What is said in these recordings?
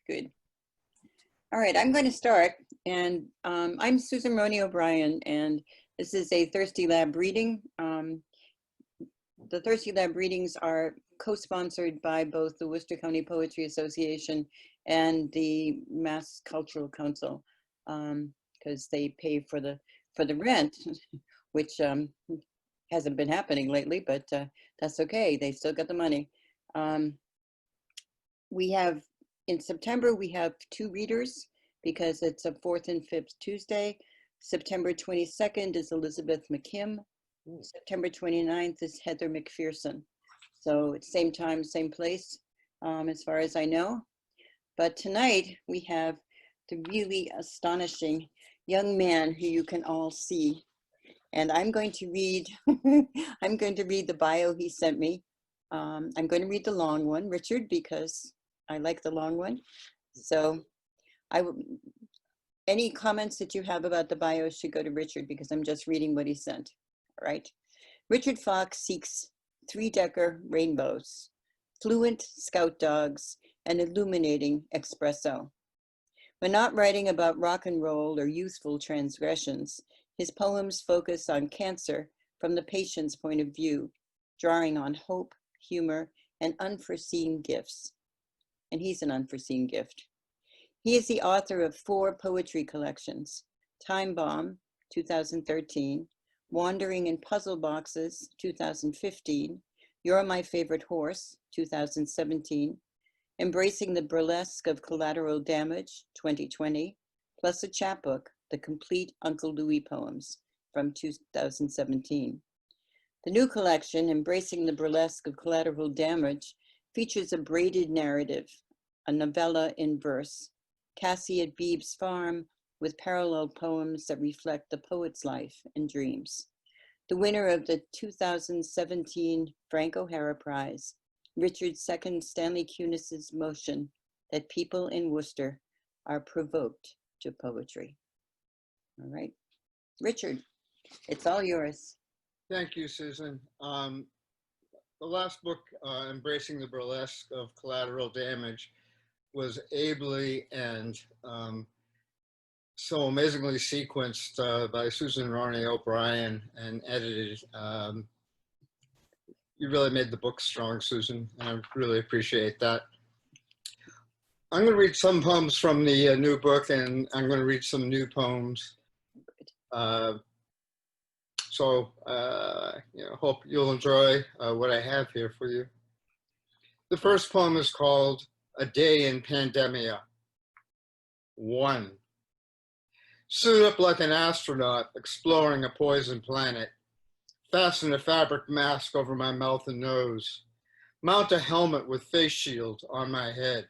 Good. All right, I'm going to start. And I'm Susan Roney-O'Brien, and this is a Thirsty Lab reading. The Thirsty Lab readings are co-sponsored by both the Worcester County Poetry Association and the Mass Cultural Council, because they pay for the rent, which hasn't been happening lately, but that's okay. They still got the money. We have, in September, we have 2 readers because it's a 4th and 5th Tuesday. September 22nd is Elizabeth McKim. September 29th is Heather McPherson. So it's same time, same place, as far as I know. But tonight we have the really astonishing young man who you can all see. And I'm going to read, I'm going to read the bio he sent me. I'm going to read the long one, Richard, because I like the long one. So any comments that you have about the bio should go to Richard, because I'm just reading what he sent. All right. Richard Fox seeks 3-decker rainbows, fluent scout dogs, and illuminating espresso. When not writing about rock and roll or youthful transgressions, his poems focus on cancer from the patient's point of view, drawing on hope, humor, and unforeseen gifts. And he's an unforeseen gift. He is the author of 4 poetry collections: Time Bomb, 2013, Wandering in Puzzle Boxes, 2015, You're My Favorite Horse, 2017, Embracing the Burlesque of Collateral Damage, 2020, plus a chapbook, The Complete Uncle Louie Poems, from 2017. The new collection, Embracing the Burlesque of Collateral Damage, features a braided narrative, a novella in verse, Cassie at Beebe's Farm, with parallel poems that reflect the poet's life and dreams. The winner of the 2017 Frank O'Hara Prize, Richard's second Stanley Kunis's motion that people in Worcester are provoked to poetry. All right, Richard, it's all yours. Thank you, Susan. The last book, Embracing the Burlesque of Collateral Damage, was ably and so amazingly sequenced by Susan Roney-O'Brien and edited. You really made the book strong, Susan, and I really appreciate that. I'm going to read some poems from the new book, and I'm going to read some new poems. Hope you'll enjoy what I have here for you. The first poem is called A Day in Pandemia. 1. Suit up like an astronaut exploring a poison planet. Fasten a fabric mask over my mouth and nose. Mount a helmet with face shield on my head.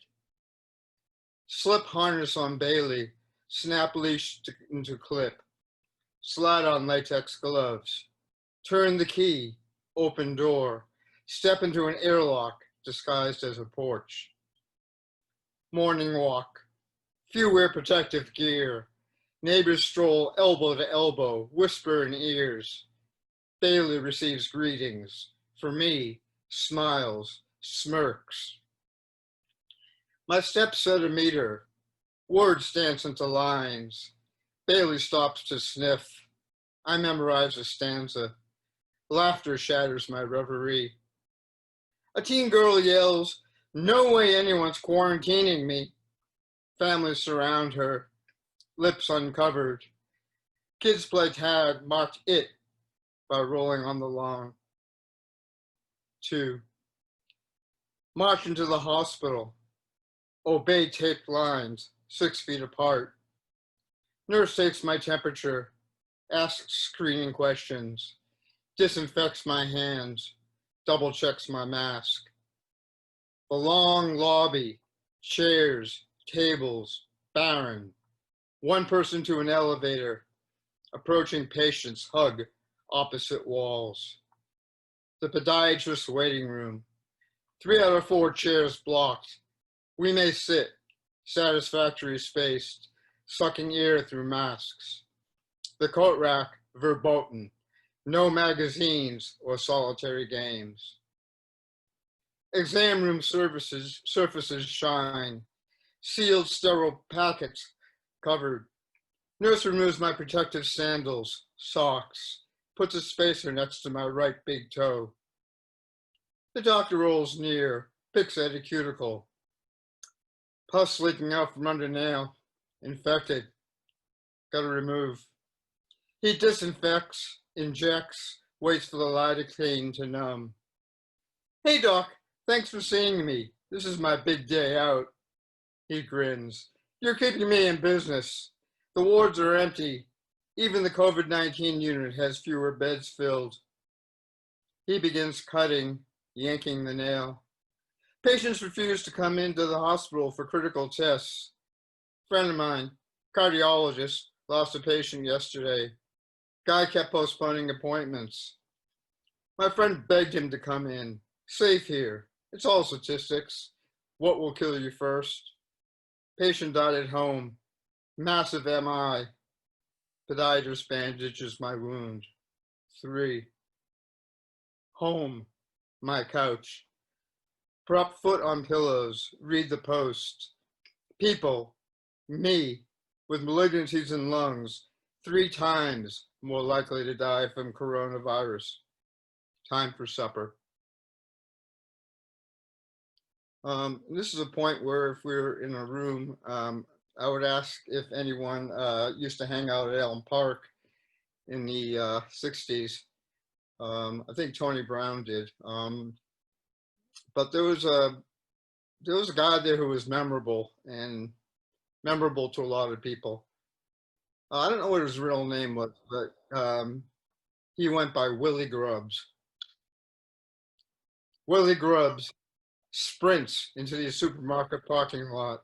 Slip harness on Bailey, snap leash into clip. Slide on latex gloves. Turn the key, open door. Step into an airlock disguised as a porch. Morning walk. Few wear protective gear. Neighbors stroll elbow to elbow, whisper in ears. Bailey receives greetings. For me, smiles, smirks. My steps set a meter. Words dance into lines. Bailey stops to sniff. I memorize a stanza. Laughter shatters my reverie. A teen girl yells, "No way anyone's quarantining me." Families surround her, lips uncovered. Kids play tag, marked it by rolling on the lawn. 2. March into the hospital. Obey taped lines, 6 feet apart. Nurse takes my temperature, asks screening questions, disinfects my hands, double checks my mask. The long lobby, chairs, tables, barren. One person to an elevator, approaching patients hug opposite walls. The podiatrist waiting room, 3 out of 4 chairs blocked. We may sit, satisfactory spaced, sucking air through masks. The coat rack verboten, no magazines or solitary games. Exam room surfaces shine, sealed sterile packets covered. Nurse removes my protective sandals, socks, puts a spacer next to my right big toe. The doctor rolls near, picks at a cuticle. Pus leaking out from under nail. Infected. Gotta remove. He disinfects, injects, waits for the lidocaine to numb. Hey doc, thanks for seeing me. This is my big day out. He grins. You're keeping me in business. The wards are empty. Even the COVID-19 unit has fewer beds filled. He begins cutting, yanking the nail. Patients refuse to come into the hospital for critical tests. Friend of mine, cardiologist, lost a patient yesterday. Guy kept postponing appointments. My friend begged him to come in. Safe here. It's all statistics. What will kill you first? Patient died at home. Massive MI. Podiatrist bandages my wound. 3. Home. My couch. Prop foot on pillows. Read the Post. People. Me. With malignancies in lungs. 3 times more likely to die from coronavirus. Time for supper. This is a point where if we were in a room, I would ask if anyone used to hang out at Elm Park in the 60s. I think Tony Brown did. But there was a guy there who was memorable to a lot of people. I don't know what his real name was, but he went by Willie Grubbs. Willie Grubbs sprints into the supermarket parking lot.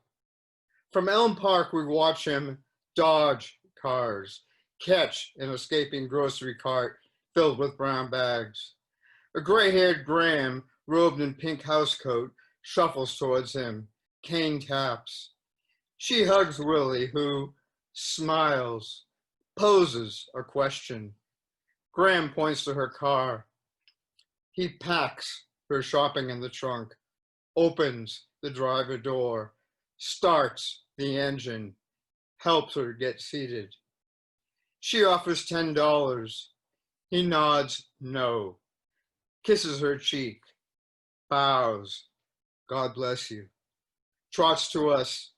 From Elm Park, we watch him dodge cars, catch an escaping grocery cart filled with brown bags. A gray-haired Graham, robed in pink housecoat, shuffles towards him. Cane taps. She hugs Willie, who smiles, poses a question. Graham points to her car. He packs her shopping in the trunk, opens the driver door, starts the engine, helps her get seated. She offers $10. He nods no, kisses her cheek, bows, God bless you, trots to us,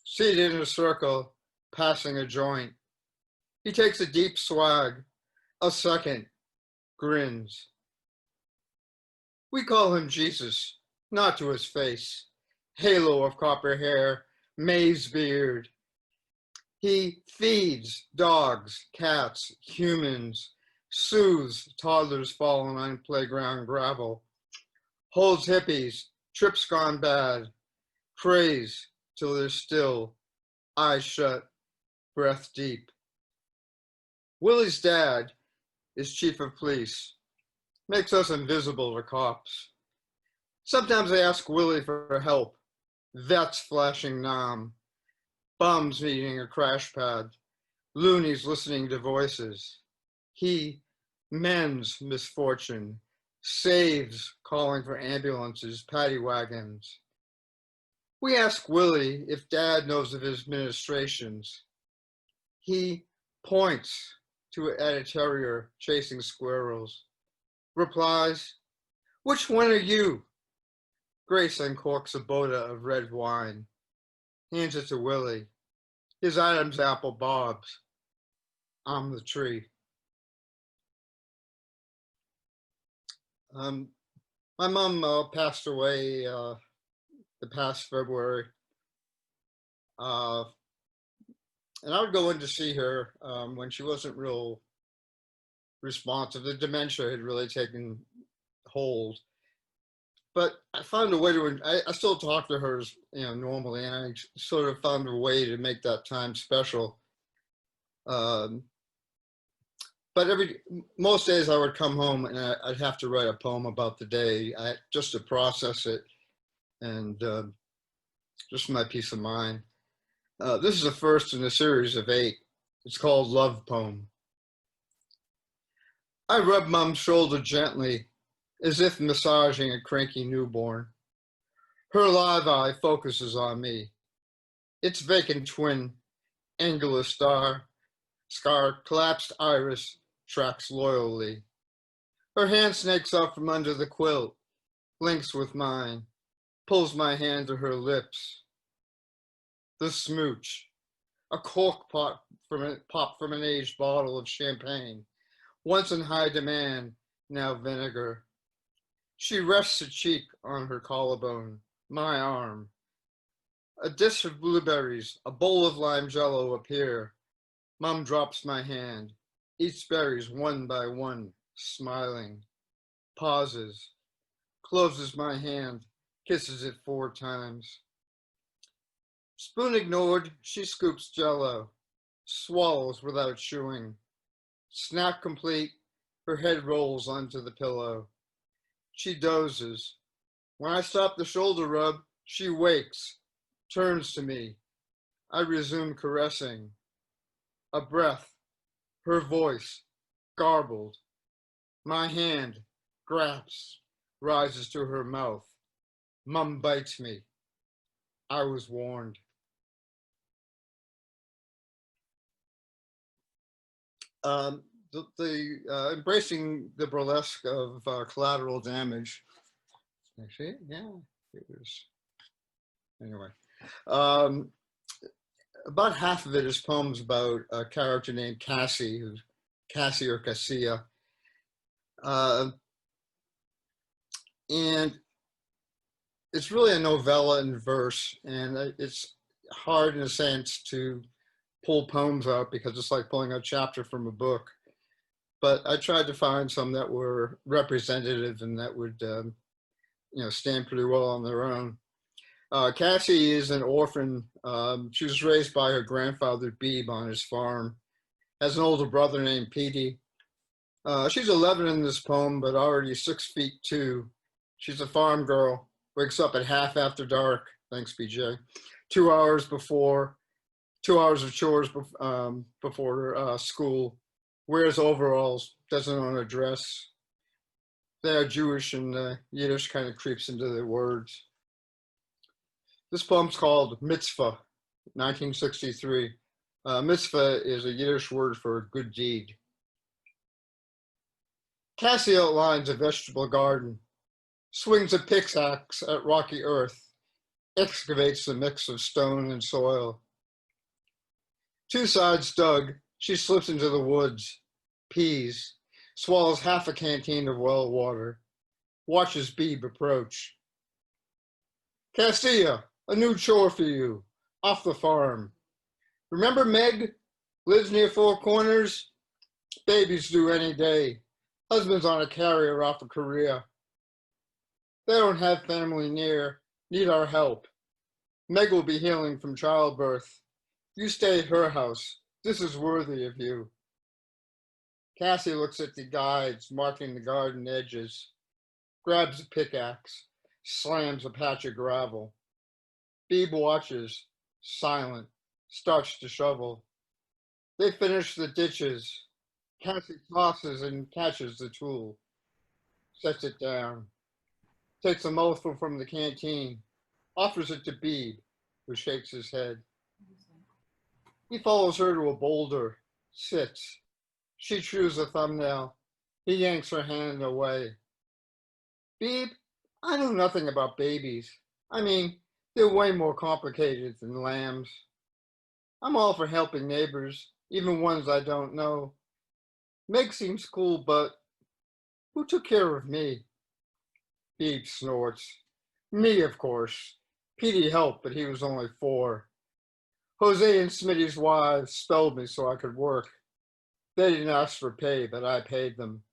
seated in a circle, passing a joint. He takes a deep swag, a second, grins. We call him Jesus, not to his face, halo of copper hair, maize beard. He feeds dogs, cats, humans, soothes toddlers falling on playground gravel, holds hippies, trips gone bad, prays till they're still, eyes shut, breath deep. Willie's dad is chief of police, makes us invisible to cops. Sometimes I ask Willie for help, vets flashing nom, bums meeting a crash pad, loonies listening to voices. He mends misfortune, saves calling for ambulances, paddy wagons. We ask Willie if Dad knows of his ministrations. He points to a terrier chasing squirrels, replies, "Which one are you?" Grace uncorks a Boda of red wine, hands it to Willie. His Adam's apple bobs. I'm the tree. My mom passed away the past February. And I would go in to see her when she wasn't real responsive. The dementia had really taken hold. But I found a way to, I still talk to her, normally, and I sort of found a way to make that time special. But most days I would come home and I'd have to write a poem about the day, just to process it and just for my peace of mind. This is the first in a series of 8. It's called Love Poem. I rub Mom's shoulder gently, as if massaging a cranky newborn. Her live eye focuses on me. Its vacant twin, angular scar, collapsed iris, tracks loyally. Her hand snakes up from under the quilt, links with mine, pulls my hand to her lips. The smooch, a cork pop from an aged bottle of champagne, once in high demand, now vinegar. She rests a cheek on her collarbone, my arm. A dish of blueberries, a bowl of lime jello appear. Mom drops my hand, eats berries one by one, smiling. Pauses, closes my hand, kisses it 4 times. Spoon ignored, she scoops jello, swallows without chewing. Snack complete, her head rolls onto the pillow. She dozes. When I stop the shoulder rub, she wakes, turns to me. I resume caressing. A breath, her voice, garbled. My hand, grasps, rises to her mouth. Mum bites me. I was warned. Embracing the burlesque of collateral damage. Actually, yeah, it was. Anyway, about half of it is poems about a character named Cassie, who's Cassie or Cassia. And it's really a novella in verse, and it's hard in a sense to pull poems out because it's like pulling a chapter from a book. But I tried to find some that were representative and that would, stand pretty well on their own. Cassie is an orphan. She was raised by her grandfather, Beebe, on his farm. Has an older brother named Petey. She's 11 in this poem, but already 6'2". She's a farm girl, wakes up at half after dark, thanks BJ, 2 hours before, 2 hours of chores before school, wears overalls, doesn't own a dress. They are Jewish and Yiddish kind of creeps into their words. This poem's called Mitzvah, 1963. Mitzvah is a Yiddish word for a good deed. Cassie outlines a vegetable garden, swings a pickaxe at rocky earth, excavates the mix of stone and soil. 2 sides dug, she slips into the woods, peas, swallows half a canteen of well water, watches Beebe approach. Castilla, a new chore for you, off the farm. Remember Meg? Lives near 4 Corners? Babies do any day. Husband's on a carrier off of Korea. They don't have family near, need our help. Meg will be healing from childbirth. You stay at her house. This is worthy of you. Cassie looks at the guides marking the garden edges, grabs a pickaxe, slams a patch of gravel. Beebe watches, silent, starts to shovel. They finish the ditches. Cassie tosses and catches the tool, sets it down, takes a mouthful from the canteen, offers it to Beebe, who shakes his head. He follows her to a boulder, sits. She chews a thumbnail. He yanks her hand away. Beebe, I know nothing about babies. I mean, they're way more complicated than lambs. I'm all for helping neighbors, even ones I don't know. Meg seems cool, but who took care of me? Beebe snorts. Me, of course. Petey helped, but he was only 4. Jose and Smitty's wives spelled me so I could work. They didn't ask for pay, but I paid them.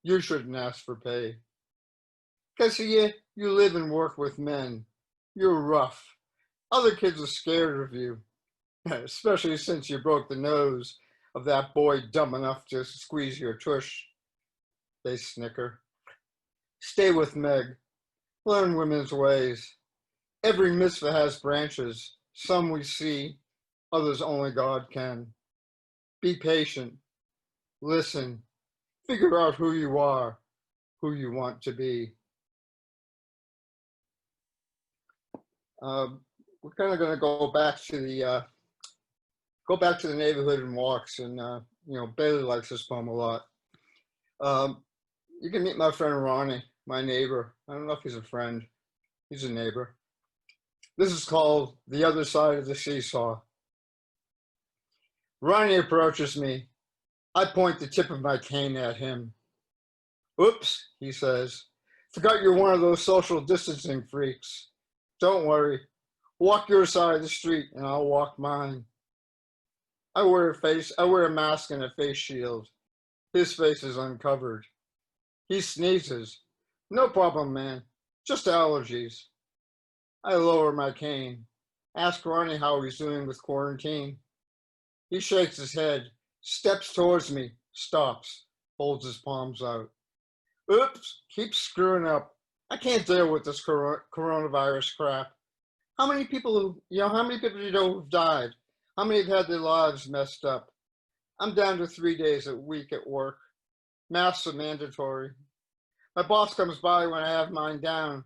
You shouldn't ask for pay. Cassie, you live and work with men. You're rough. Other kids are scared of you, especially since you broke the nose of that boy dumb enough to squeeze your tush. They snicker. Stay with Meg. Learn women's ways. Every mitzvah has branches. Some we see, others only God can. Be patient. Listen. Figure out who you are, who you want to be. we're kind of going to go back to the neighborhood and walks, and Bailey likes this poem a lot. You can meet my friend Ronnie, my neighbor. I don't know if he's a friend. He's a neighbor. This is called The Other Side of the Seesaw. Ronnie approaches me. I point the tip of my cane at him. Oops, he says. Forgot you're one of those social distancing freaks. Don't worry. Walk your side of the street and I'll walk mine. I wear a mask and a face shield. His face is uncovered. He sneezes. No problem, man. Just allergies. I lower my cane. Ask Ronnie how he's doing with quarantine. He shakes his head, steps towards me, stops, holds his palms out. Oops, keeps screwing up. I can't deal with this coronavirus crap. How many people do you know who've died? How many have had their lives messed up? I'm down to 3 days a week at work. Masks are mandatory. My boss comes by when I have mine down,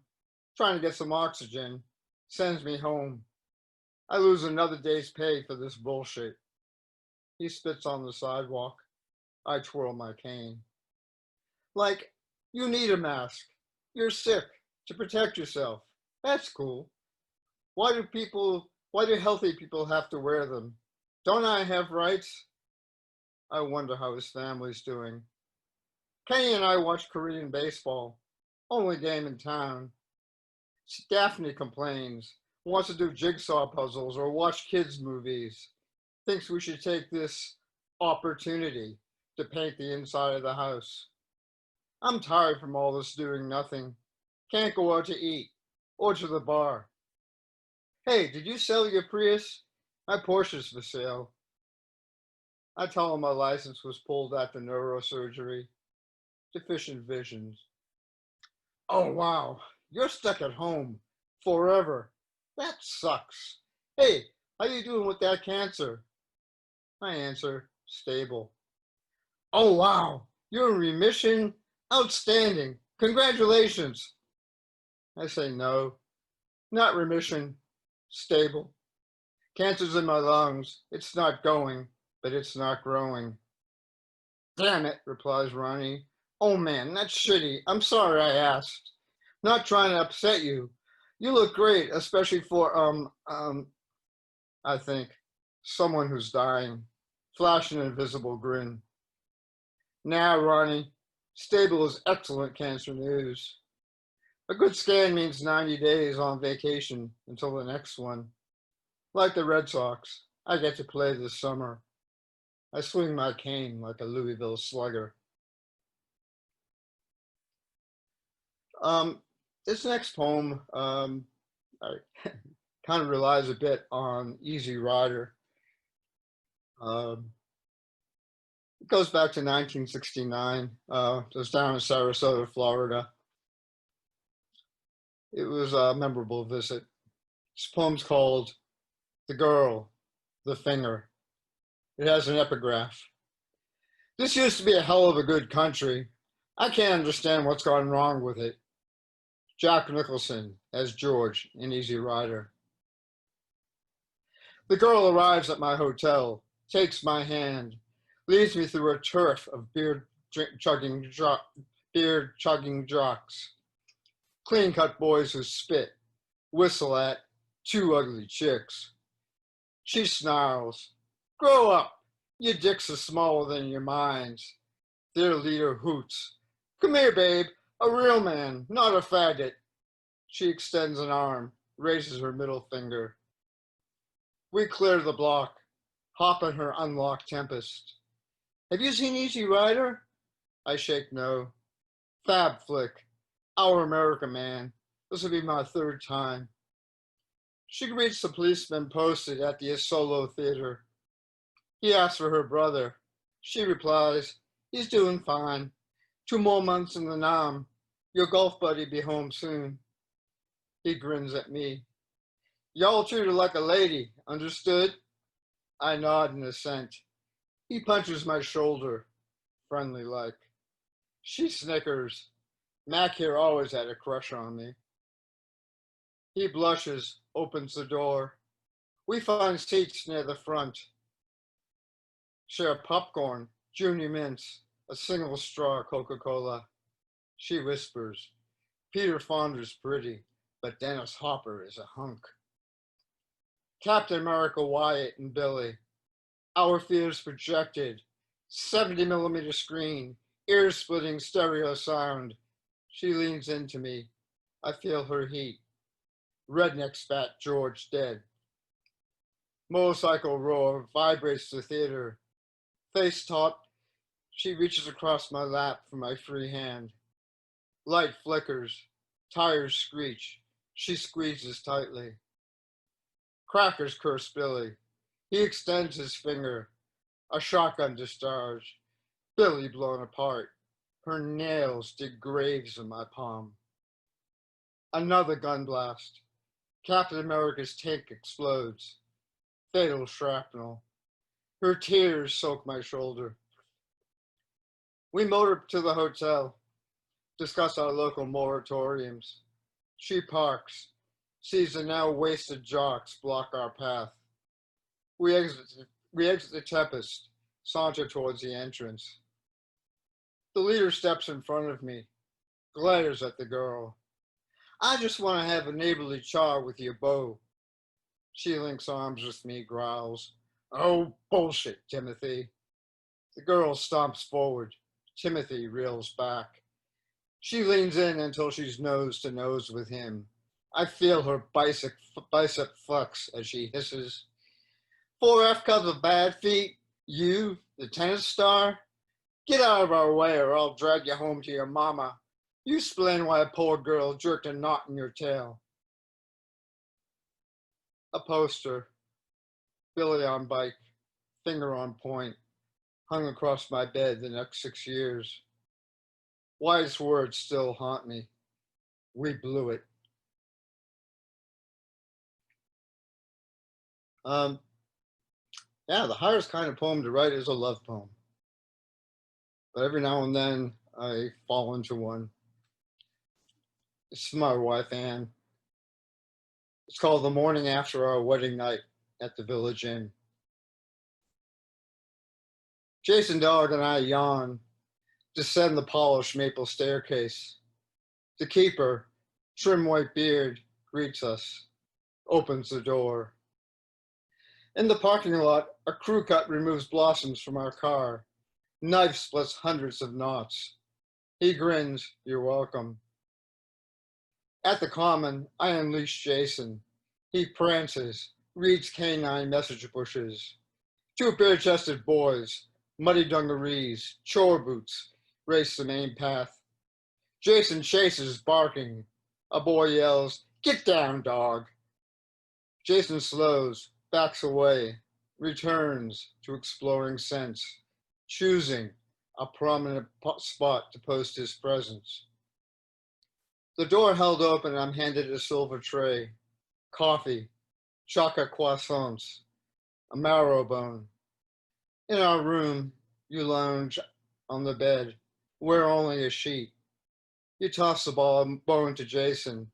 trying to get some oxygen, sends me home. I lose another day's pay for this bullshit. He spits on the sidewalk. I twirl my cane. Like, you need a mask. You're sick, to protect yourself. That's cool. Why do healthy people have to wear them? Don't I have rights? I wonder how his family's doing. Kenny and I watch Korean baseball, only game in town. Daphne complains, wants to do jigsaw puzzles or watch kids' movies, thinks we should take this opportunity to paint the inside of the house. I'm tired from all this doing nothing. Can't go out to eat or to the bar. Hey, did you sell your Prius? My Porsche's for sale. I tell him my license was pulled at the neurosurgery. Deficient visions. Oh, wow. You're stuck at home forever. That sucks. Hey, how you doing with that cancer? I answer, stable. Oh, wow. You're in remission? Outstanding. Congratulations. I say no. Not remission. Stable. Cancer's in my lungs. It's not going, but it's not growing. Damn it, replies Ronnie. Oh man, that's shitty. I'm sorry I asked. Not trying to upset you. You look great, especially for, I think, someone who's dying. Flash an invisible grin. Nah, Ronnie. Stable is excellent cancer news. A good scan means 90 days on vacation until the next one. Like the Red Sox, I get to play this summer. I swing my cane like a Louisville slugger. This next poem I kind of relies a bit on Easy Rider. It goes back to 1969. It was down in Sarasota, Florida. It was a memorable visit. This poem's called The Girl, the Finger. It has an epigraph. This used to be a hell of a good country. I can't understand what's gone wrong with it. Jack Nicholson as George in Easy Rider. The girl arrives at my hotel, takes my hand, leads me through a turf of beard-chugging jocks, clean-cut boys who spit, whistle at two ugly chicks. She snarls, "Grow up, your dicks are smaller than your minds." Their leader hoots, "Come here, babe, a real man, not a faggot." She extends an arm, raises her middle finger. We clear the block, hop in her unlocked Tempest. "Have you seen Easy Rider?" I shake no. Fab flick, Our America Man. This will be my third time. She greets the policeman posted at the Solo Theater. He asks for her brother. She replies, "He's doing fine. 2 more months in the Nam. Your golf buddy be home soon." He grins at me. "Y'all treat her like a lady, understood?" I nod in assent. He punches my shoulder, friendly like. She snickers. Mac here always had a crush on me. He blushes, opens the door. We find seats near the front. Share popcorn, junior mints, a single straw Coca-Cola. She whispers, Peter Fonda's pretty, but Dennis Hopper is a hunk. Captain America Wyatt and Billy. Our fears projected. 70mm screen, ear-splitting stereo sound. She leans into me. I feel her heat. Redneck spat George dead. Motorcycle roar vibrates the theater. Face taut, she reaches across my lap for my free hand. Light flickers, tires screech. She squeezes tightly. Crackers curse Billy. He extends his finger. A shotgun discharge. Billy blown apart. Her nails dig graves in my palm. Another gun blast. Captain America's tank explodes. Fatal shrapnel. Her tears soak my shoulder. We motor to the hotel, discuss our local moratoriums. She parks, sees the now wasted jocks block our path. We exit the Tempest, saunter towards the entrance. The leader steps in front of me, glares at the girl. I just want to have a neighborly chat with your beau. She links arms with me, growls. Oh, bullshit, Timothy. The girl stomps forward. Timothy reels back. She leans in until she's nose to nose with him. I feel her bicep flex as she hisses. 4F cups of bad feet? You, the tennis star? Get out of our way or I'll drag you home to your mama. You explain why a poor girl jerked a knot in your tail. A poster. Billy on bike, finger on point, hung across my bed the next 6 years. Wise words still haunt me. We blew it. Yeah, the hardest kind of poem to write is a love poem. But every now and then I fall into one. It's from my wife, Anne. It's called The Morning After Our Wedding Night at the Village Inn. Jason Dog and I yawn, descend the polished maple staircase. The keeper, trim white beard, greets us, opens the door. In the parking lot, a crew cut removes blossoms from our car. Knife splits hundreds of knots. He grins, you're welcome. At the common, I unleash Jason. He prances, reads canine message bushes. Two bare-chested boys, muddy dungarees, chore boots, race the main path. Jason chases, barking. A boy yells, get down, dog. Jason slows, backs away, returns to exploring scents, choosing a prominent spot to post his presence. The door held open and I'm handed a silver tray, coffee, chocolate croissants, a marrow bone. In our room, you lounge on the bed, wear only a sheet. You toss the bone to Jason,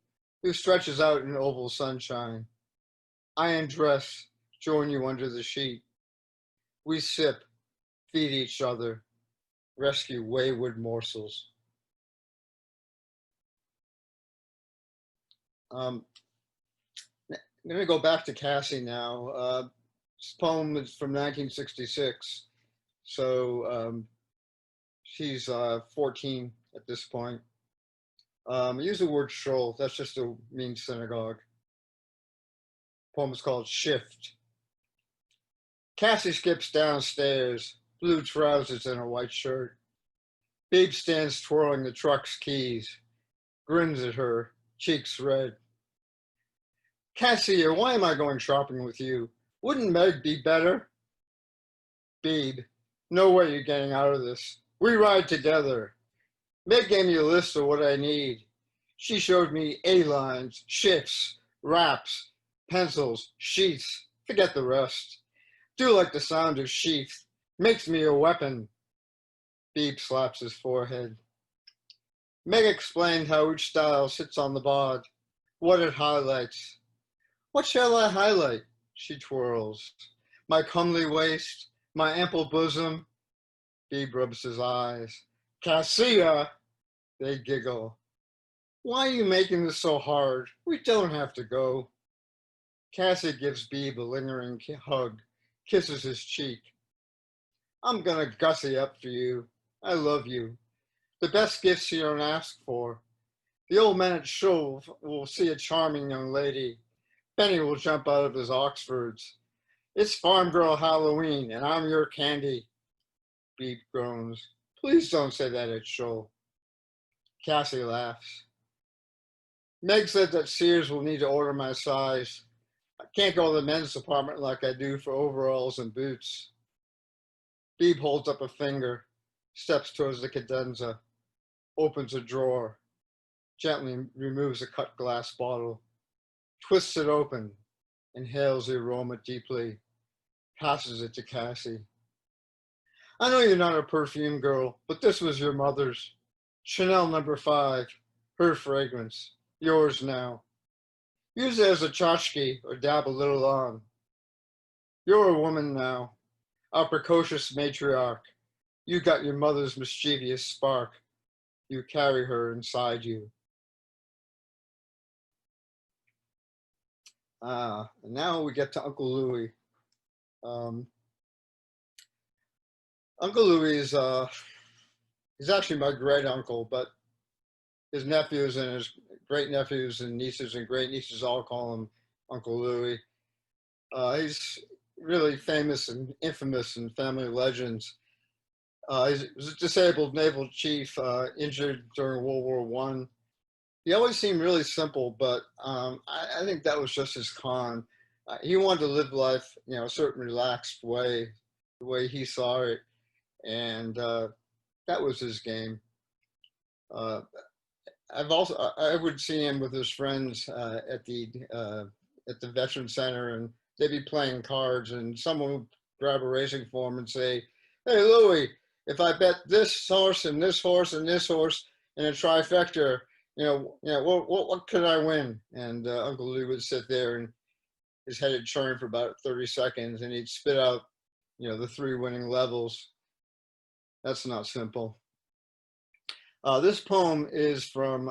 who stretches out in oval sunshine. I undress, join you under the sheet. We sip, feed each other, rescue wayward morsels. I'm going to go back to Cassie now. This poem is from 1966, so she's 14 at this point. I use the word stroll, that's just to mean synagogue. The poem is called Shift. Cassie skips downstairs, blue trousers and a white shirt. Babe stands twirling the truck's keys, grins at her, cheeks red. Cassie, why am I going shopping with you? Wouldn't Meg be better? Babe, no way you're getting out of this. We ride together. Meg gave me a list of what I need. She showed me A-lines, shifts, wraps, pencils, sheets. Forget the rest. Do like the sound of sheath. Makes me a weapon. Beeb slaps his forehead. Meg explained how each style sits on the bod, what it highlights. What shall I highlight? She twirls. My comely waist, my ample bosom. Beebe rubs his eyes. Cassia, they giggle. Why are you making this so hard? We don't have to go. Cassie gives Beebe a lingering hug, kisses his cheek. I'm gonna gussy up for you. I love you. The best gifts you don't ask for. The old man at Shove will see a charming young lady. Benny will jump out of his Oxfords. It's Farm Girl Halloween, and I'm your candy. Beebe groans. Please don't say that at Shove. Cassie laughs. Meg said that Sears will need to order my size. I can't go to the men's department like I do for overalls and boots. Beebe holds up a finger, steps towards the cadenza, opens a drawer, gently removes a cut glass bottle, twists it open, inhales the aroma deeply, passes it to Cassie. I know you're not a perfume girl, but this was your mother's. Chanel No. 5, her fragrance, yours now. Use it as a tchotchke or dab a little on. You're a woman now, a precocious matriarch. You got your mother's mischievous spark. You carry her inside you. And now we get to Uncle Louie. Uncle Louie is he's actually my great uncle, but his nephews and his great nephews and nieces and great nieces all call him Uncle Louie. He's really famous and infamous in family legends. He was a disabled naval chief, injured during World War I. He always seemed really simple, but I think that was just his con. He wanted to live life, a certain relaxed way, the way he saw it, and that was his game. I would see him with his friends at the Veteran Center, and they'd be playing cards, and someone would grab a racing form and say, "Hey, Louie, if I bet this horse and this horse and this horse in a trifecta, what could I win?" And Uncle Louie would sit there, and his head would churn for about 30 seconds, and he'd spit out, the 3 winning levels. That's not simple. This poem is from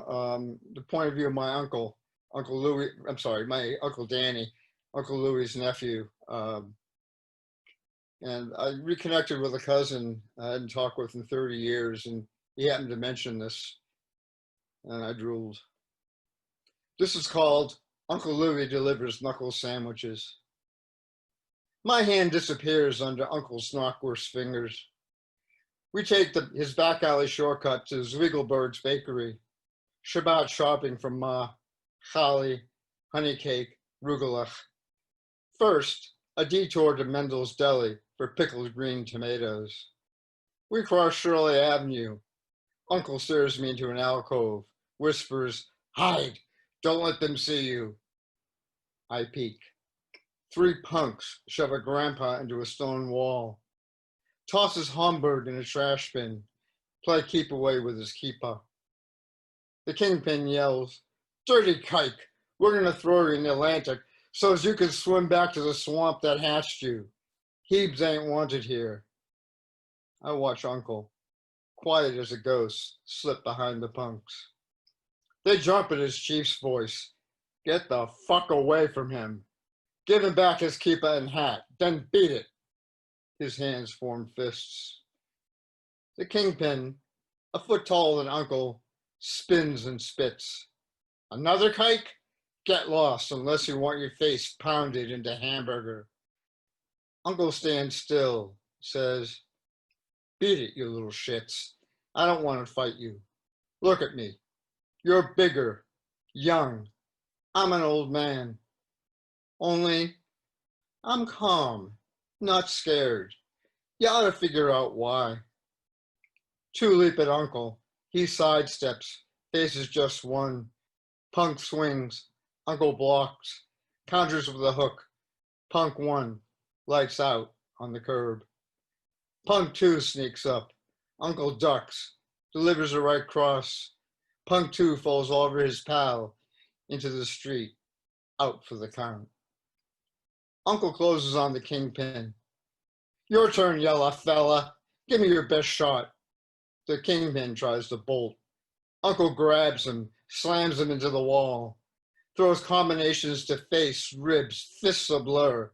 the point of view of my uncle, Uncle Louie. I'm sorry, my Uncle Danny, Uncle Louie's nephew. And I reconnected with a cousin I hadn't talked with in 30 years, and he happened to mention this, and I drooled. This is called Uncle Louie Delivers Knuckle Sandwiches. My hand disappears under Uncle Snockwurst's fingers. We take his back alley shortcut to Zwiegelberg's bakery. Shabbat shopping for Ma, Chali, honey cake, rugelach. First, a detour to Mendel's Deli for pickled green tomatoes. We cross Shirley Avenue. Uncle stares me into an alcove, whispers, "Hide, don't let them see you." I peek. 3 punks shove a grandpa into a stone wall. Tosses Homburg in a trash bin, play keep away with his keeper. The kingpin yells, "Dirty kike, we're gonna throw you in the Atlantic so as you can swim back to the swamp that hatched you. Hebes ain't wanted here." I watch Uncle, quiet as a ghost, slip behind the punks. They jump at his chief's voice. Get the fuck away from him. Give him back his kippah and hat, then beat it. His hands form fists. The kingpin, a foot taller than Uncle, spins and spits. Another kike? Get lost unless you want your face pounded into hamburger. Uncle stands still, says, "Beat it, you little shits. I don't want to fight you. Look at me. You're bigger, young. I'm an old man. Only I'm calm, not scared. You ought to figure out why." 2 leap at Uncle. He sidesteps, faces just one. Punk swings. Uncle blocks, conjures with a hook. Punk 1, lights out on the curb. Punk 2 sneaks up. Uncle ducks, delivers a right cross. Punk 2 falls over his pal into the street, out for the count. Uncle closes on the kingpin. Your turn, yella fella. Give me your best shot. The kingpin tries to bolt. Uncle grabs him, slams him into the wall, throws combinations to face, ribs, fists a blur.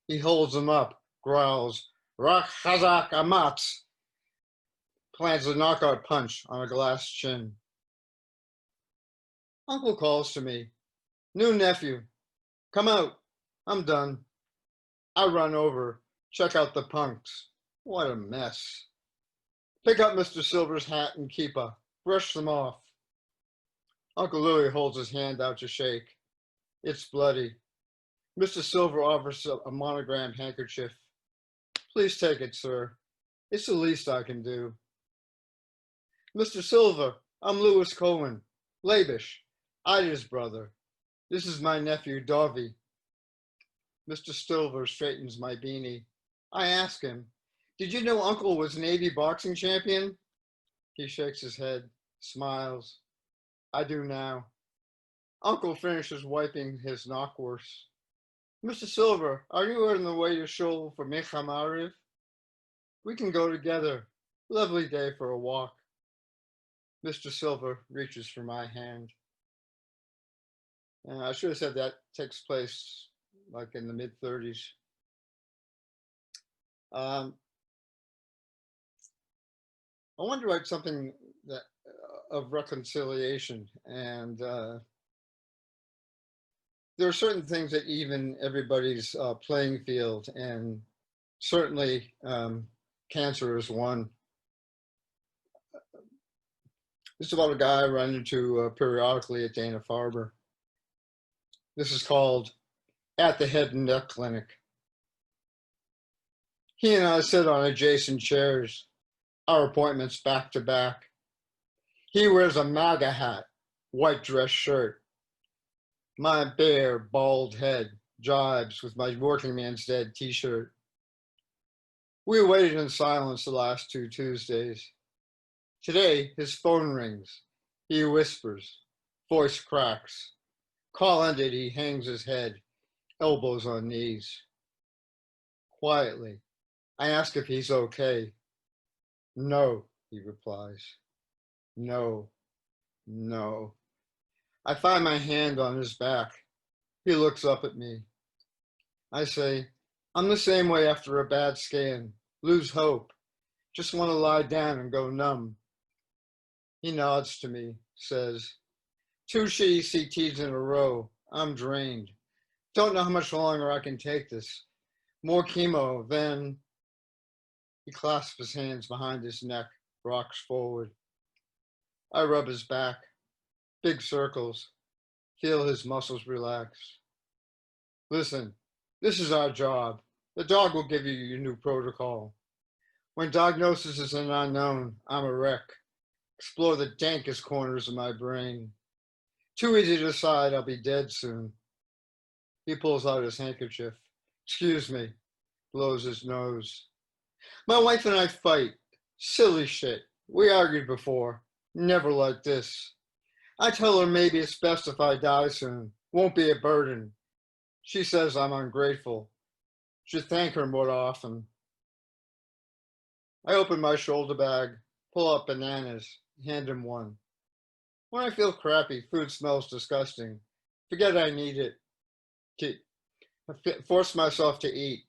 He holds him up, growls, Rak Hazak Amat, plants a knockout punch on a glass chin. Uncle calls to me, new nephew, come out, I'm done. I run over, check out the punks. What a mess. Pick up Mr. Silver's hat and kippa, brush them off. Uncle Louis holds his hand out to shake. It's bloody. Mr. Silver offers a monogrammed handkerchief. Please take it, sir. It's the least I can do. Mr. Silver, I'm Louis Cohen, Labish, Ida's brother. This is my nephew, Dovey. Mr. Silver straightens my beanie. I ask him, did you know Uncle was Navy boxing champion? He shakes his head, smiles. I do now. Uncle finishes wiping his knockwurst. Mr. Silver, are you on the way to Shul for Mechamariv? We can go together. Lovely day for a walk. Mr. Silver reaches for my hand. I should have said that takes place like in the mid-30s. I want to write something that of reconciliation, and there are certain things that even everybody's playing field, and certainly cancer is one. This is about a guy I run into periodically at Dana-Farber. This is called At the Head and Neck Clinic. He and I sit on adjacent chairs, our appointments back to back. He wears a MAGA hat, white dress shirt. My bare, bald head jibes with my Working Man's Dead t-shirt. We waited in silence the last 2 Tuesdays. Today, his phone rings. He whispers, voice cracks. Call ended, he hangs his head, elbows on knees. Quietly, I ask if he's okay. No, he replies. No, no. I find my hand on his back. He looks up at me. I say, I'm the same way after a bad scan. Lose hope. Just want to lie down and go numb. He nods to me, says, 2 shitty CTs in a row. I'm drained. Don't know how much longer I can take this. More chemo, then... He clasps his hands behind his neck, rocks forward. I rub his back. Big circles. Feel his muscles relax. Listen, this is our job. The dog will give you your new protocol. When diagnosis is an unknown, I'm a wreck. Explore the dankest corners of my brain. Too easy to decide I'll be dead soon. He pulls out his handkerchief. Excuse me, blows his nose. My wife and I fight. Silly shit. We argued before. Never like this. I tell her maybe it's best if I die soon. Won't be a burden. She says I'm ungrateful. Should thank her more often. I open my shoulder bag, pull out bananas, hand him one. When I feel crappy, food smells disgusting. Forget I need it. I force myself to eat.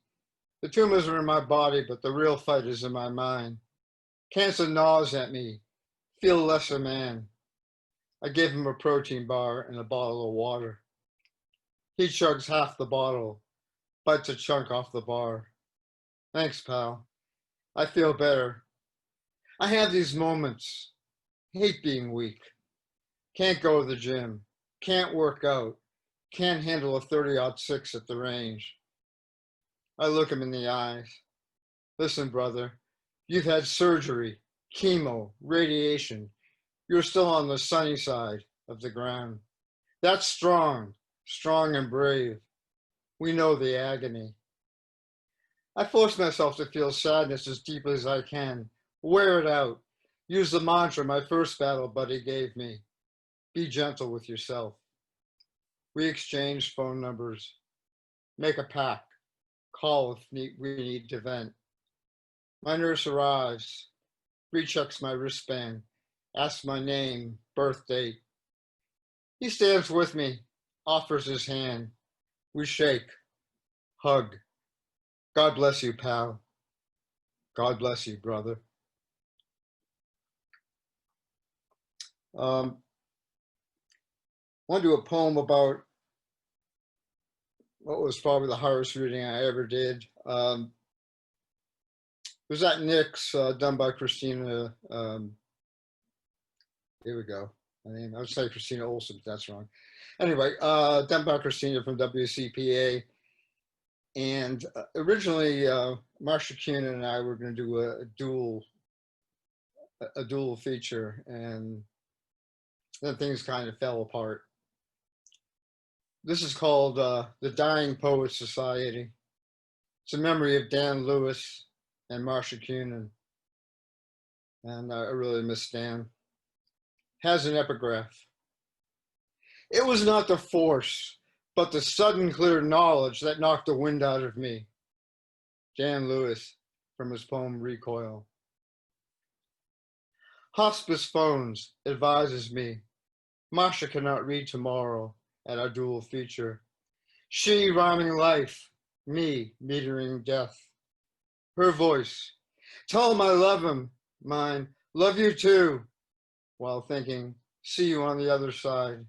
The tumors are in my body, but the real fight is in my mind. Cancer gnaws at me. Feel less a man. I give him a protein bar and a bottle of water. He chugs half the bottle, bites a chunk off the bar. Thanks, pal. I feel better. I have these moments. Hate being weak. Can't go to the gym. Can't work out. Can't handle a 30-06 at the range. I look him in the eyes. Listen, brother, you've had surgery, chemo, radiation. You're still on the sunny side of the ground. That's strong, strong and brave. We know the agony. I force myself to feel sadness as deeply as I can. Wear it out. Use the mantra my first battle buddy gave me. Be gentle with yourself. We exchanged phone numbers. Make a pack. Call if we need to vent. My nurse arrives, rechecks my wristband, asks my name, birth date. He stands with me, offers his hand. We shake, hug. God bless you, pal. God bless you, brother. I want to do a poem about what was probably the hardest reading I ever did. It was at Nick's, done by Christina. Here we go. I would say Christina Olsen, but that's wrong. Anyway, done by Christina from WCPA. And originally, Marsha Kuhn and I were going to do a dual feature, and then things kind of fell apart. This is called The Dying Poets Society. It's a memory of Dan Lewis and Marsha Kuhn, and I really miss Dan. Has an epigraph. It was not the force, but the sudden clear knowledge that knocked the wind out of me. Dan Lewis from his poem Recoil. Hospice phones advises me. Marsha cannot read tomorrow at our dual feature. She rhyming life, me metering death. Her voice, tell him I love him, mine, love you too, while thinking, see you on the other side.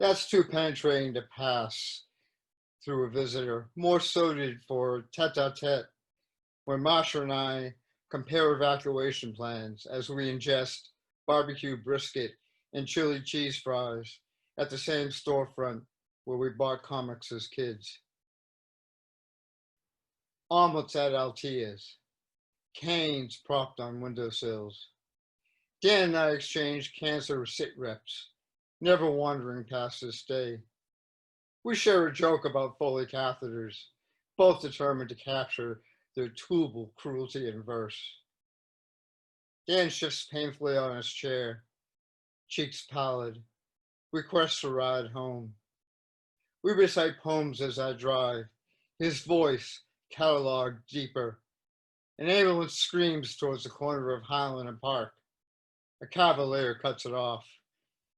That's too penetrating to pass through a visitor, more suited for tete-a-tete, where Marsha and I compare evacuation plans as we ingest barbecue brisket and chili cheese fries at the same storefront where we bought comics as kids. Omelets at Altia's, canes propped on windowsills. Dan and I exchanged cancer sit reps, never wandering past this day. We share a joke about Foley catheters, both determined to capture their tubal cruelty in verse. Dan shifts painfully on his chair, cheeks pallid, requests a ride home. We recite poems as I drive, his voice cataloged deeper. An ambulance screams towards the corner of Highland and Park. A cavalier cuts it off.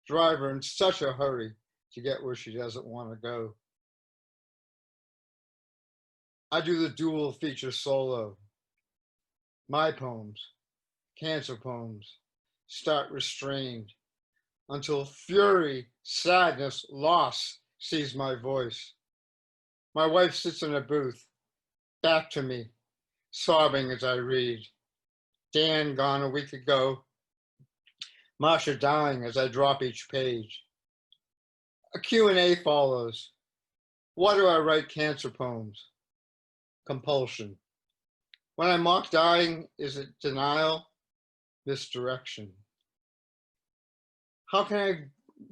Driver in such a hurry to get where she doesn't want to go. I do the dual feature solo. My poems, cancer poems, start restrained until fury, sadness, loss seize my voice. My wife sits in a booth, back to me, sobbing as I read. Dan gone a week ago. Marsha dying as I drop each page. A Q&A follows. Why do I write cancer poems? Compulsion. When I mock dying, is it denial? Misdirection. How can I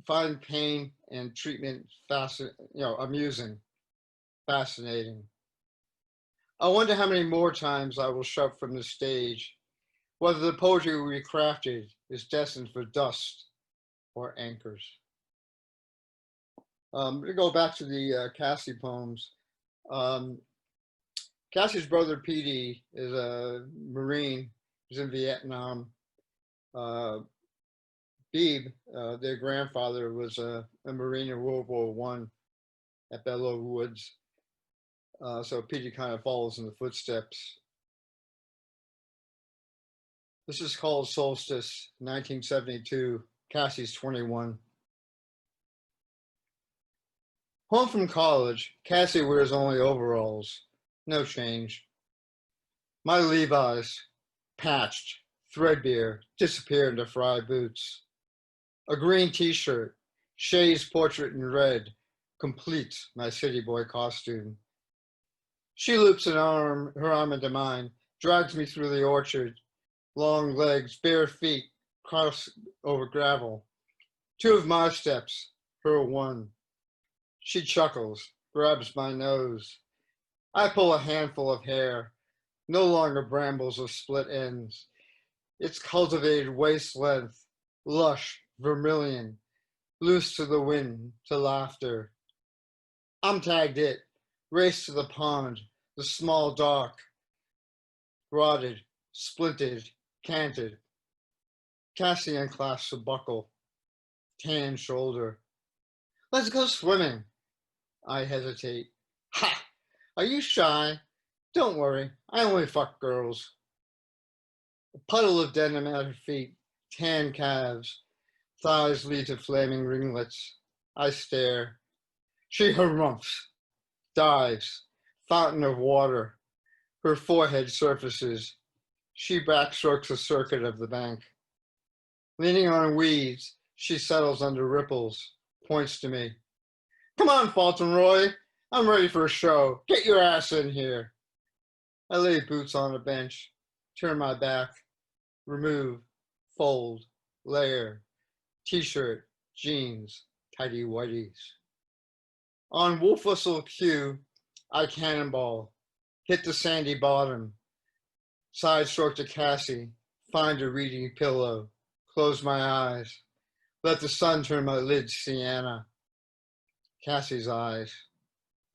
find pain and treatment amusing, fascinating? I wonder how many more times I will shout from the stage, whether the poetry we crafted is destined for dust or anchors. To go back to the Cassie poems, Cassie's brother Petey is a Marine. He's in Vietnam. Beebe, their grandfather, was a Marine in World War I at Belleau Woods. So Petey kind of follows in the footsteps. This is called Solstice, 1972. Cassie's 21. Home from college, Cassie wears only overalls. No change. My Levi's, patched, threadbare, disappear into fry boots. A green t-shirt, Shay's portrait in red, completes my city boy costume. She loops her arm into mine, drags me through the orchard, long legs, bare feet, cross over gravel. 2 of my steps, her 1. She chuckles, grabs my nose. I pull a handful of hair, no longer brambles or split ends. It's cultivated waist length, lush, vermilion, loose to the wind, to laughter. I'm tagged it, Race to the pond, the small dock, rotted, splinted, canted. Cassie unclasps a buckle, tan shoulder. Let's go swimming. I hesitate. Ha! Are you shy? Don't worry, I only fuck girls. A puddle of denim at her feet, tan calves, thighs lead to flaming ringlets. I stare. She harumphs, dives, fountain of water. Her forehead surfaces. She backstrokes the circuit of the bank. Leaning on weeds, she settles under ripples, points to me. Come on, Fauntleroy. I'm ready for a show. Get your ass in here. I lay boots on a bench, turn my back, remove, fold, layer, t-shirt, jeans, tighty whities. On wolf whistle cue, I cannonball, hit the sandy bottom, side stroke to Cassie, find a reading pillow, close my eyes, let the sun turn my lids sienna. Cassie's eyes,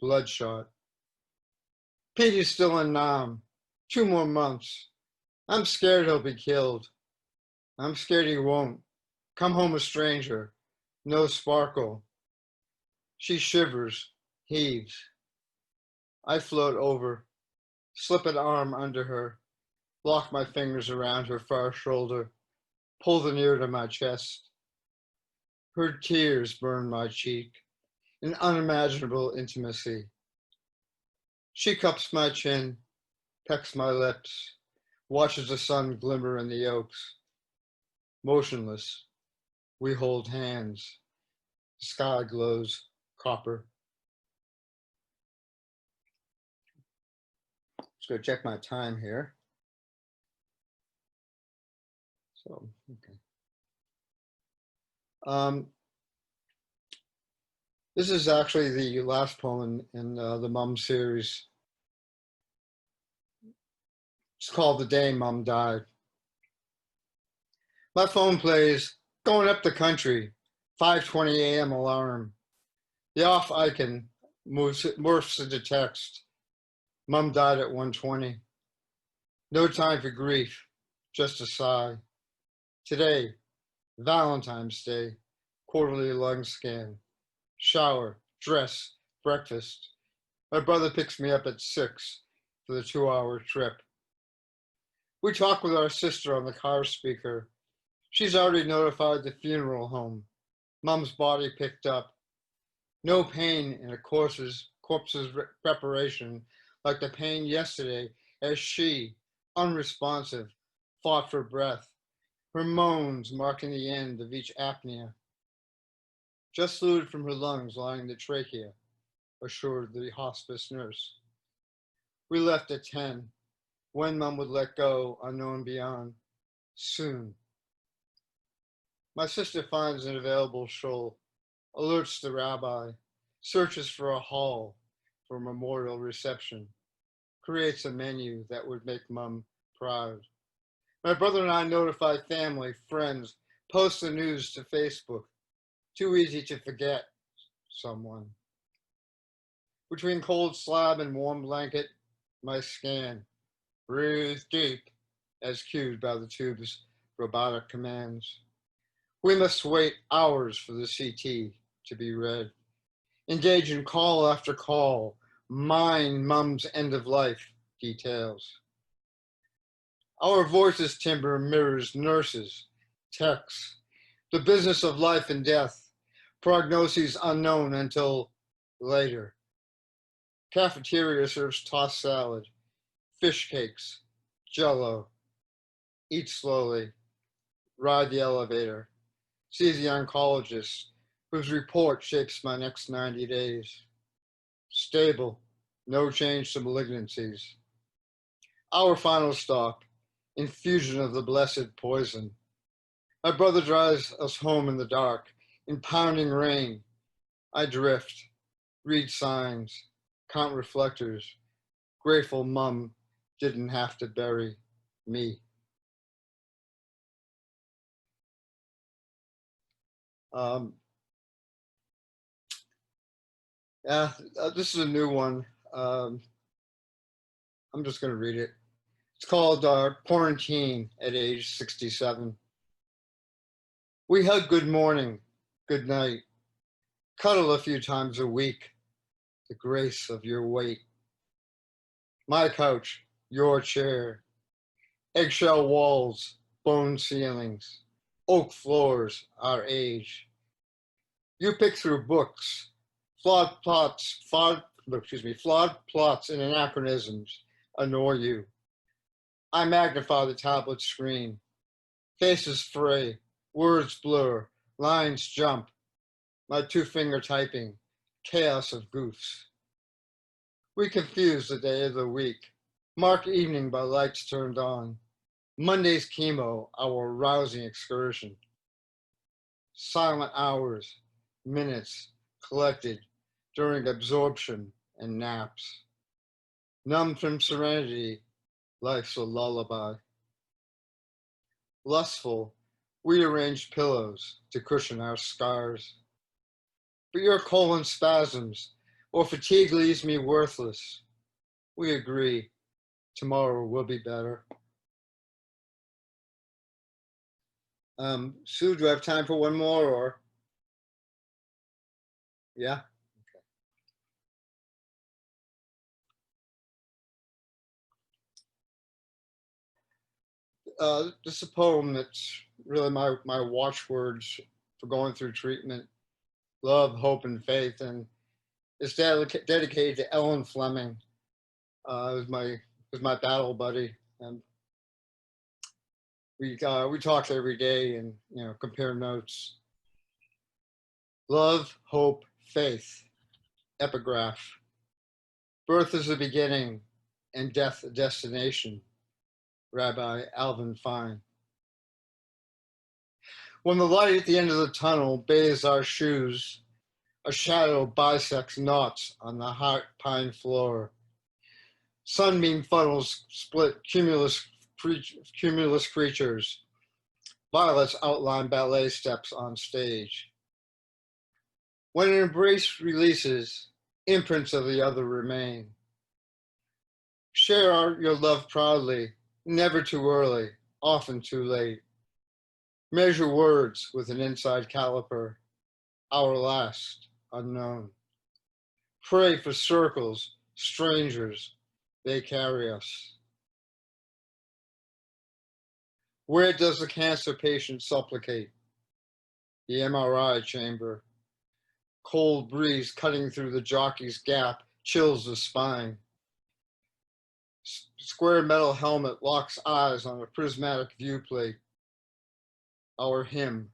bloodshot. Petey's still in Nam, 2 more months. I'm scared he'll be killed. I'm scared he won't. Come home a stranger, no sparkle. She shivers, heaves. I float over, slip an arm under her, lock my fingers around her far shoulder, pull the near to my chest. Her tears burn my cheek, an unimaginable intimacy. She cups my chin, pecks my lips, watches the sun glimmer in the oaks. Motionless, we hold hands. The sky glows copper. Just go check my time here. So, okay. This is actually the last poem in the Mum series. It's called The Day Mum Died. My phone plays, going up the country, 5:20 a.m. alarm. The off icon morphs into text. Mum died at 1:20. No time for grief, just a sigh. Today, Valentine's Day, quarterly lung scan, shower, dress, breakfast. My brother picks me up at 6 for the 2-hour trip. We talk with our sister on the car speaker. She's already notified the funeral home. Mum's body picked up. No pain in a corpse's preparation like the pain yesterday as she, unresponsive, fought for breath, her moans marking the end of each apnea. Just fluid from her lungs lining the trachea, assured the hospice nurse. We left at 10. When Mum would let go, unknown beyond. Soon. My sister finds an available shoal, alerts the rabbi, searches for a hall for a memorial reception, creates a menu that would make Mum proud. My brother and I notify family, friends, post the news to Facebook. Too easy to forget someone. Between cold slab and warm blanket, my scan. Breathe deep, as cued by the tube's robotic commands. We must wait hours for the CT to be read. Engage in call after call, mine Mum's end of life details. Our voices timbre mirrors nurses, texts, the business of life and death, prognoses unknown until later. Cafeteria serves tossed salad, fish cakes, jello. Eat slowly, ride the elevator, see the oncologist whose report shapes my next 90 days. Stable, no change to malignancies. Our final stop, infusion of the blessed poison. My brother drives us home in the dark, in pounding rain. I drift, read signs, count reflectors, grateful Mum didn't have to bury me. This is a new one. Um, I'm just going to read it. It's called Quarantine at age 67. We hug good morning, good night, cuddle a few times a week, the grace of your weight. My couch, your chair, eggshell walls, bone ceilings, oak floors, our age. You pick through books, flawed plots and anachronisms annoy you. I magnify the tablet screen. Faces fray, words blur, lines jump. My two-finger typing, chaos of goofs. We confuse the day of the week. Mark evening by lights turned on. Monday's chemo, our rousing excursion. Silent hours, minutes collected during absorption and naps. Numb from serenity, life's a lullaby. Lustful, we arrange pillows to cushion our scars. But your colon spasms or fatigue leaves me worthless. We agree, tomorrow will be better. Sue, do I have time for one more or? Yeah. This is a poem that's really my watchwords for going through treatment. Love, hope, and faith, and it's dedicated to Ellen Fleming. Was my battle buddy, and we talked every day and compare notes. Love, hope, faith. Epigraph. Birth is the beginning, and death a destination. Rabbi Alvin Fine. When the light at the end of the tunnel bathes our shoes, a shadow bisects knots on the hot pine floor. Sunbeam funnels split cumulus creatures. Violets outline ballet steps on stage. When an embrace releases, imprints of the other remain. Share your love proudly, never too early, often too late. Measure words with an inside caliper, our last, unknown. Pray for circles, strangers, they carry us. Where does the cancer patient supplicate? The MRI chamber. Cold breeze cutting through the jockey's gap chills the spine. Square metal helmet locks eyes on a prismatic viewplate. Our hymn,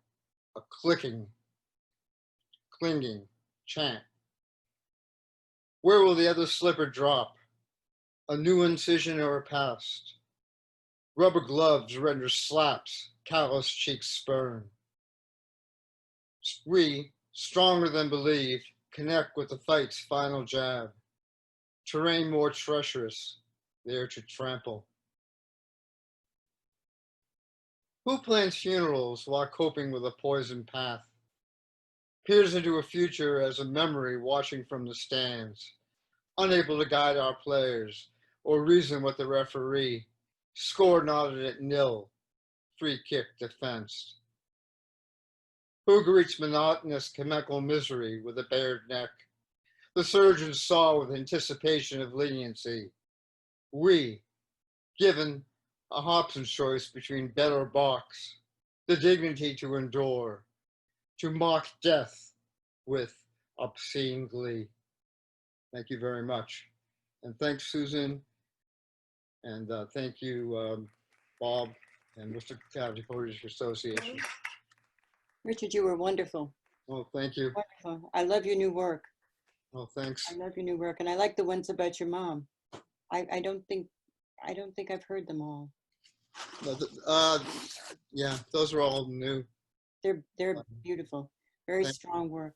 a clicking, clinging chant. Where will the other slipper drop? A new incision or a past? Rubber gloves render slaps, callous cheeks spurn. We, stronger than believed, connect with the fight's final jab. Terrain more treacherous, there to trample. Who plans funerals while coping with a poisoned path? Peers into a future as a memory watching from the stands, unable to guide our players or reason with the referee. Score knotted at 0, free kick defensed. Who greets monotonous chemical misery with a bared neck? The surgeon saw with anticipation of leniency. We, given a Hobson's choice between bed or box, the dignity to endure, to mock death with obscene glee. Thank you very much. And thanks, Susan. And thank you, Bob and Worcester County Poetry Association. Richard, you were wonderful. Oh, thank you. Wonderful. I love your new work. Oh, thanks. I love your new work, and I like the ones about your mom. I don't think I've heard them all. Yeah, those are all new. They're beautiful. Very strong work.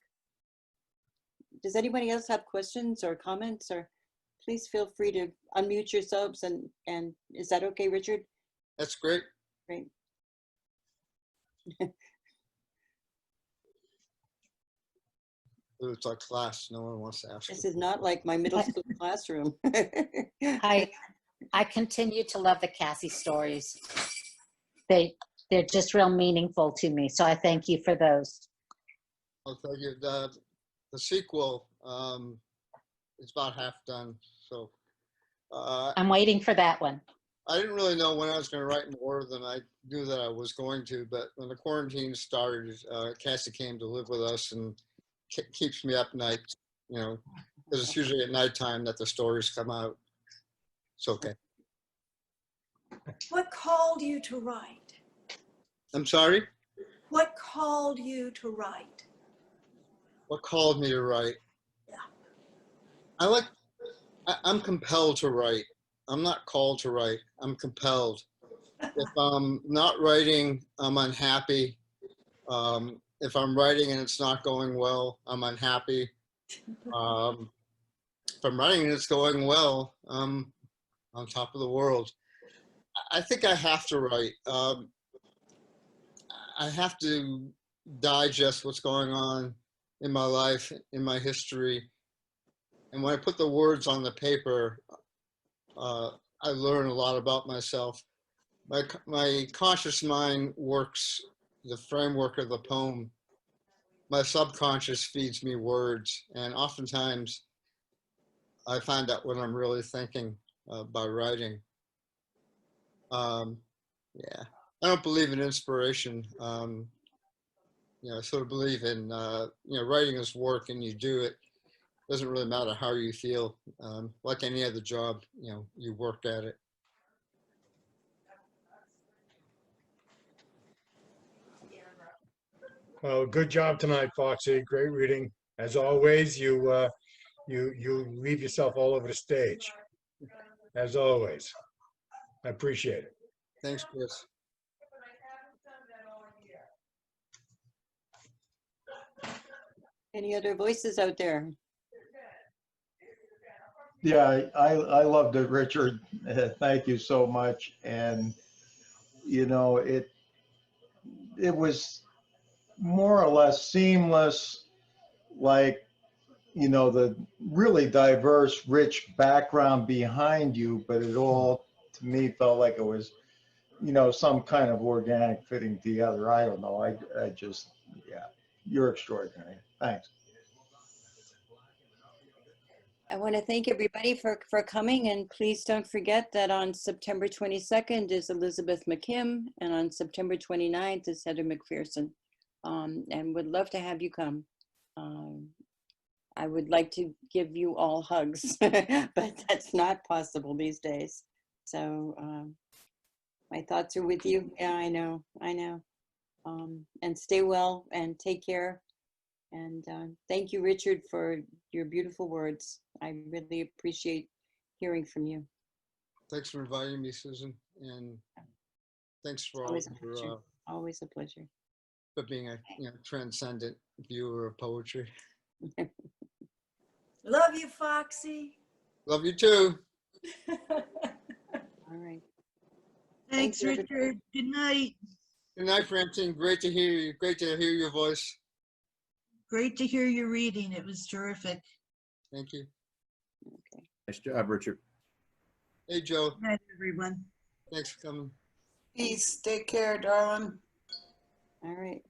Does anybody else have questions or comments? Or please feel free to unmute yourselves. And is that okay, Richard? That's great. Great. It's our class. No one wants to ask. This is not like my middle school classroom. I continue to love the Cassie stories. They're just real meaningful to me. So I thank you for those. I'll tell you that the sequel is about half done. So I'm waiting for that one. I didn't really know when I was going to write more than I knew that I was going to. But when the quarantine started, Cassie came to live with us and keeps me up nights, you know, because it's usually at nighttime that the stories come out. It's okay. What called you to write? I'm sorry? What called you to write? What called me to write? Yeah. I'm compelled to write. I'm not called to write. I'm compelled. If I'm not writing, I'm unhappy. If I'm writing and it's not going well, I'm unhappy. If I'm writing and it's going well, I'm on top of the world. I think I have to write. I have to digest what's going on in my life, in my history. And when I put the words on the paper, I learn a lot about myself. My conscious mind works the framework of the poem. My subconscious feeds me words. And oftentimes I find out what I'm really thinking by writing. Yeah, I don't believe in inspiration. You know, I sort of believe in, you know, writing is work and you do it. Doesn't really matter how you feel. Like any other job, you know, you work at it. Well, good job tonight, Foxy. Great reading. As always, you leave yourself all over the stage. As always, I appreciate it. Thanks, Chris. Any other voices out there? Yeah, I loved it, Richard. Thank you so much. And, you know, it was more or less seamless, like, you know, the really diverse, rich background behind you, but it all, to me, felt like it was, you know, some kind of organic fitting together. I don't know. I just, yeah, you're extraordinary. Thanks. I want to thank everybody for coming, and please don't forget that on September 22nd is Elizabeth McKim, and on September 29th is Heather McPherson, and would love to have you come. I would like to give you all hugs, but that's not possible these days. So my thoughts are with you. Yeah, I know. And stay well and take care. And thank you, Richard, for your beautiful words. I really appreciate hearing from you. Thanks for inviting me, Susan. And thanks for all Always a your, pleasure. Always a pleasure. for being a, you know, transcendent viewer of poetry. Love you, Foxy. Love you too. All right. Thanks, Thank you, Richard. Good night. Good night, Francine. Great to hear you. Great to hear your voice. Great to hear your reading. It was terrific. Thank you. Okay. Nice job, Richard. Hey, Joe. Good night, everyone. Thanks for coming. Peace. Take care, darling. All right.